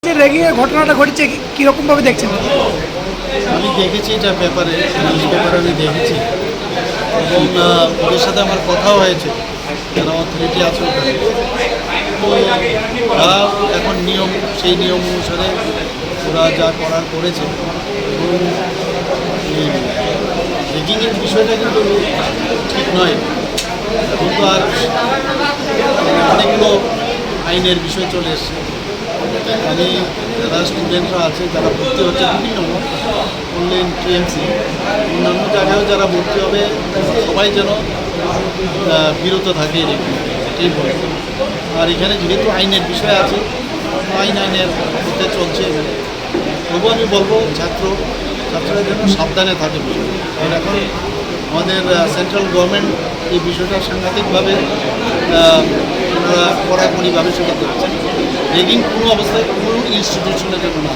যে র্যাগিংয়ের ঘটনাটা ঘটেছে কীরকমভাবে দেখছেন? আমি দেখেছি এটা পেপারে, নিউজ পেপারে আমি দেখেছি এবং ওদের সাথে আমার কথাও হয়েছে, যারা অথরিটি আছে ওখানে। তো ওরা এখন সেই নিয়ম অনুসারে ওরা যা করার করেছে। এবং এই র্যাগিংয়ের বিষয়টা কিন্তু ঠিক নয়। এখন তো আর অনেকগুলো আইনের বিষয় চলে এসছে। আমি যারা স্টুডেন্টরা আছে, যারা ভর্তি হচ্ছে বিভিন্ন অনলাইন টিএমসি, অন্যান্য জায়গায়ও যারা ভর্তি হবে, সবাই যেন বিরত থাকে এটাই বলবো। আর এখানে যেহেতু আইনের বিষয় আছে, আইনের মধ্যে চলছে এখানে। তবুও আমি বলবো ছাত্ররা যেন সাবধানে থাকে। কারণ এখন আমাদের সেন্ট্রাল গভর্নমেন্ট এই বিষয়টা সাংঘাতিকভাবে কড়াকড়িভাবে সেটা করছে। র্যাগিং কোনো অবস্থায় কোনো ইনস্টিটিউশনের জন্য না।